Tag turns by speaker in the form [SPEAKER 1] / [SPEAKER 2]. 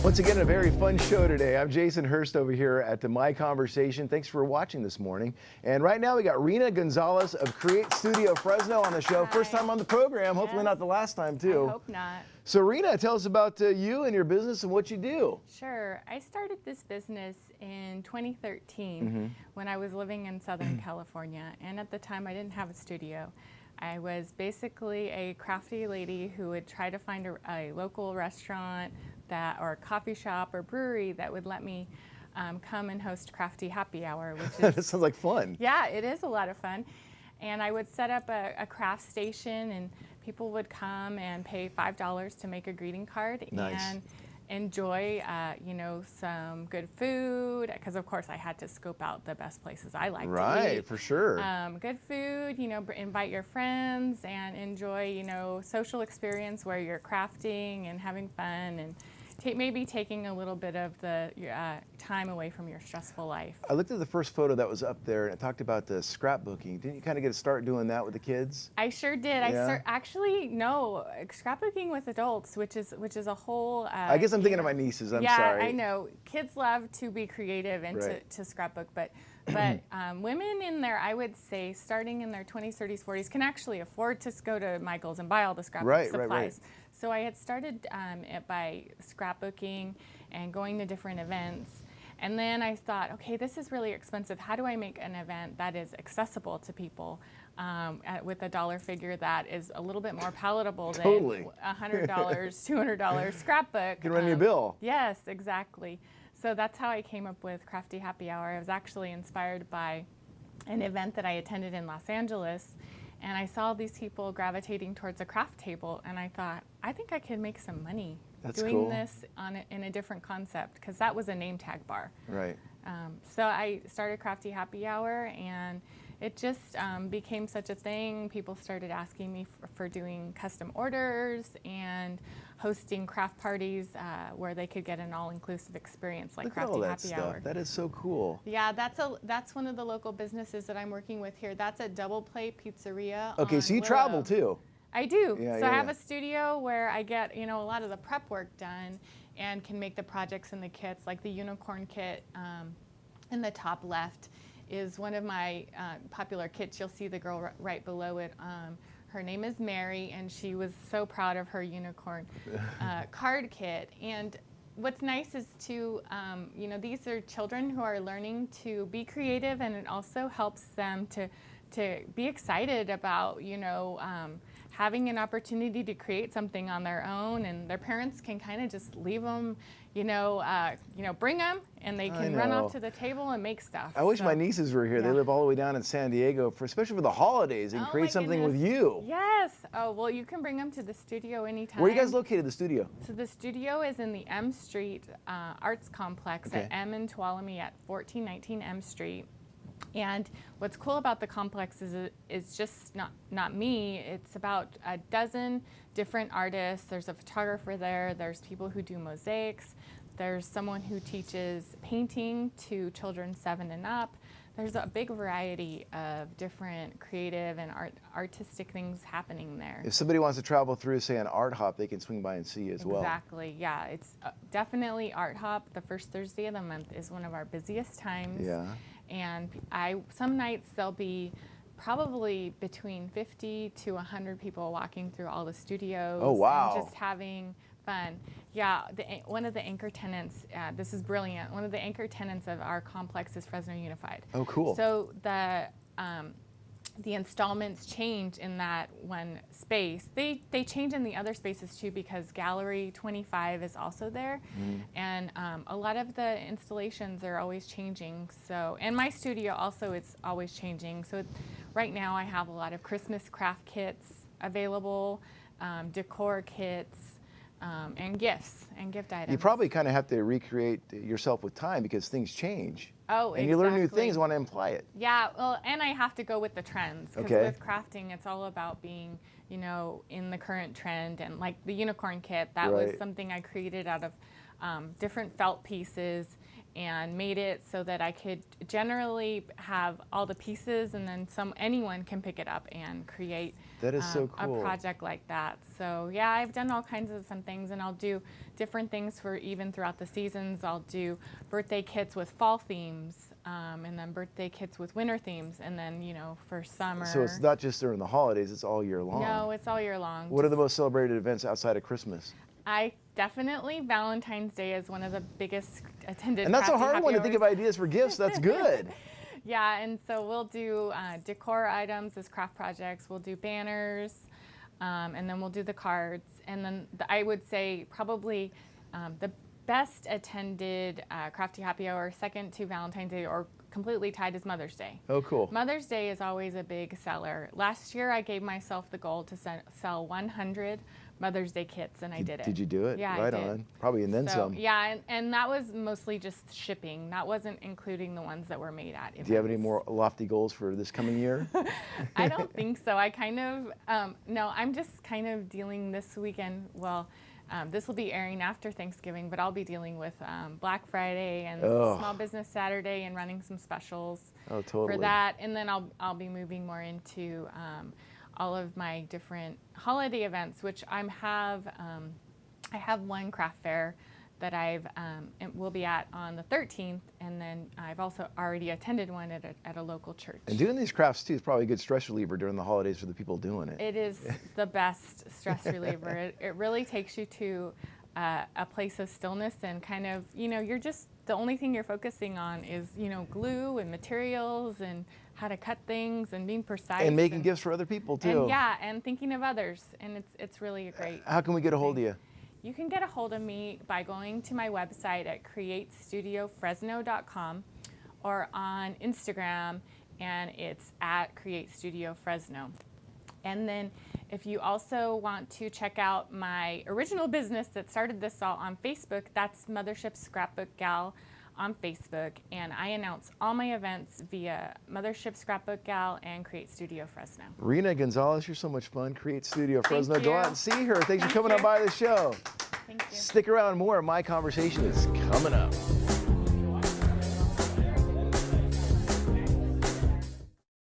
[SPEAKER 1] Once again, a very fun show today. I'm Jason Hurst over here at the My Conversation. Thanks for watching this morning. And right now we got Rena Gonzalez of Create Studio Fresno on the show.
[SPEAKER 2] Hi.
[SPEAKER 1] First time on the program, hopefully
[SPEAKER 2] Yes.
[SPEAKER 1] not the last time too.
[SPEAKER 2] I hope not.
[SPEAKER 1] So Rena, tell us about you and your business and what you do.
[SPEAKER 2] Sure. I started this business in 2013 when I was living in Southern California. And at the time I didn't have a studio. I was basically a crafty lady who would try to find a local restaurant or a coffee shop or brewery that would let me come and host Crafty Happy Hour, which is...
[SPEAKER 1] That sounds like fun.
[SPEAKER 2] Yeah, it is a lot of fun. And I would set up a craft station and people would come and pay $5 to make a greeting card.
[SPEAKER 1] Nice.
[SPEAKER 2] And enjoy, you know, some good food, because of course I had to scope out the best places I like to eat.
[SPEAKER 1] Right, for sure.
[SPEAKER 2] Good food, you know, invite your friends and enjoy, you know, social experience where you're crafting and having fun and maybe taking a little bit of the time away from your stressful life.
[SPEAKER 1] I looked at the first photo that was up there and it talked about the scrapbooking. Didn't you kind of get to start doing that with the kids?
[SPEAKER 2] I sure did.
[SPEAKER 1] Yeah.
[SPEAKER 2] Actually, no, scrapbooking with adults, which is a whole.
[SPEAKER 1] I guess I'm thinking of my nieces. I'm sorry.
[SPEAKER 2] Yeah, I know. Kids love to be creative and
[SPEAKER 1] Right.
[SPEAKER 2] to scrapbook, but women in their, I would say, starting in their 20s, 30s, 40s, can actually afford to go to Michael's and buy all the scrapbook supplies.
[SPEAKER 1] Right.
[SPEAKER 2] So I had started by scrapbooking and going to different events. And then I thought, okay, this is really expensive. How do I make an event that is accessible to people with a dollar figure that is a little bit more palatable than $100, $200 scrapbook?
[SPEAKER 1] Can run you a bill.
[SPEAKER 2] Yes, exactly. So that's how I came up with Crafty Happy Hour. I was actually inspired by an event that I attended in Los Angeles. And I saw these people gravitating towards a craft table, and I thought, I think I could make some money doing this in a different concept, because that was a name tag bar.
[SPEAKER 1] Right.
[SPEAKER 2] So I started Crafty Happy Hour, and it just became such a thing. People started asking me for doing custom orders and hosting craft parties where they could get an all-inclusive experience like Crafty Happy Hour.
[SPEAKER 1] That is so cool.
[SPEAKER 2] Yeah, that's one of the local businesses that I'm working with here. That's a Double Play Pizzeria.
[SPEAKER 1] Okay, so you travel too.
[SPEAKER 2] I do.
[SPEAKER 1] Yeah,
[SPEAKER 2] I have a studio where I get, you know, a lot of the prep work done and can make the projects and the kits, like the unicorn kit in the top left is one of my popular kits. You'll see the girl right below it. Her name is Mary, and she was so proud of her unicorn card kit. And what's nice is to, you know, these are children who are learning to be creative, and it also helps them to be excited about, you know, having an opportunity to create something on their own, and their parents can kind of just leave them, you know, bring them, and they can run off to the table and make stuff.
[SPEAKER 1] I wish my nieces were here. They live all the way down in San Diego, especially for the holidays, and create something with you.
[SPEAKER 2] Yes. Oh, well, you can bring them to the studio anytime.
[SPEAKER 1] Where are you guys located, the studio?
[SPEAKER 2] So the studio is in the M Street Arts Complex at M in Tuolumne at 1419 M Street. And what's cool about the complex is it's just not me. It's about a dozen different artists. There's a photographer there. There's people who do mosaics. There's someone who teaches painting to children 7 and up. There's a big variety of different creative and artistic things happening there.
[SPEAKER 1] If somebody wants to travel through, say, an art hop, they can swing by and see you as well.
[SPEAKER 2] Exactly, yeah. It's definitely art hop. The first Thursday of the month is one of our busiest times.
[SPEAKER 1] Yeah.
[SPEAKER 2] And some nights there'll be probably between 50 to 100 people walking through all the studios.
[SPEAKER 1] Oh, wow.
[SPEAKER 2] And just having fun. Yeah, one of the anchor tenants, this is brilliant, one of the anchor tenants of our complex is Fresno Unified.
[SPEAKER 1] Oh, cool.
[SPEAKER 2] So the installments change in that one space. They change in the other spaces too, because Gallery 25 is also there. And a lot of the installations are always changing. So, and my studio also is always changing. So right now I have a lot of Christmas craft kits available, decor kits, and gifts and gift items.
[SPEAKER 1] You probably kind of have to recreate yourself with time because things change.
[SPEAKER 2] Oh,
[SPEAKER 1] and you learn new things, want to imply it.
[SPEAKER 2] Yeah, well, and I have to go with the trends. Because with crafting, it's all about being, you know, in the current trend. And like the unicorn kit, that was something I created out of different felt pieces and made it so that I could generally have all the pieces, and then anyone can pick it up and create
[SPEAKER 1] that is so cool.
[SPEAKER 2] a project like that. So yeah, I've done all kinds of fun things, and I'll do different things for even throughout the seasons. I'll do birthday kits with fall themes, and then birthday kits with winter themes, and then, you know, for summer.
[SPEAKER 1] So it's not just during the holidays, it's all year long.
[SPEAKER 2] No, it's all year long.
[SPEAKER 1] What are the most celebrated events outside of Christmas?
[SPEAKER 2] Definitely Valentine's Day is one of the biggest attended.
[SPEAKER 1] And that's a
[SPEAKER 2] crafty
[SPEAKER 1] hard
[SPEAKER 2] happy
[SPEAKER 1] one to
[SPEAKER 2] hours.
[SPEAKER 1] think of ideas for gifts. That's good.
[SPEAKER 2] Yeah, and so we'll do decor items as craft projects. We'll do banners, and then we'll do the cards. And then I would say probably the best attended crafty happy hour, second to Valentine's Day or completely tied, is Mother's Day.
[SPEAKER 1] Oh, cool.
[SPEAKER 2] Mother's Day is always a big seller. Last year I gave myself the goal to sell 100 Mother's Day kits, and I did it.
[SPEAKER 1] Did you do it?
[SPEAKER 2] Yeah,
[SPEAKER 1] right
[SPEAKER 2] I did.
[SPEAKER 1] on. Probably, and then some.
[SPEAKER 2] Yeah, and that was mostly just shipping. That wasn't including the ones that were made at events.
[SPEAKER 1] Do you have any more lofty goals for this coming year?
[SPEAKER 2] I don't think so. I kind of, no, I'm just kind of dealing this weekend. Well, this will be airing after Thanksgiving, but I'll be dealing with Black Friday and Small Business Saturday and running some specials for that. And then I'll be moving more into all of my different holiday events, which I have one craft fair that will be at on the 13th, and then I've also already attended one at a local church.
[SPEAKER 1] And doing these crafts too is probably a good stress reliever during the holidays for the people doing it.
[SPEAKER 2] It is the best stress reliever. It really takes you to a place of stillness, and kind of, you know, the only thing you're focusing on is, you know, glue and materials and how to cut things and being precise.
[SPEAKER 1] And making gifts for other people too.
[SPEAKER 2] And yeah, and thinking of others, and it's really a great.
[SPEAKER 1] How can we get a hold of you?
[SPEAKER 2] You can get a hold of me by going to my website at createstudiofresno.com, or on Instagram, and it's at createstudiofresno. And then if you also want to check out my original business that started this all on Facebook, that's Mothership Scrapbook Gal on Facebook, and I announce all my events via Mothership Scrapbook Gal and Create Studio Fresno.
[SPEAKER 1] Rena Gonzalez, you're so much fun. Create Studio Fresno.
[SPEAKER 2] Thank
[SPEAKER 1] Go
[SPEAKER 2] you.
[SPEAKER 1] out and see her. Thanks for coming on by the show.
[SPEAKER 2] Thank you.
[SPEAKER 1] Stick around, more of My Conversation is coming up.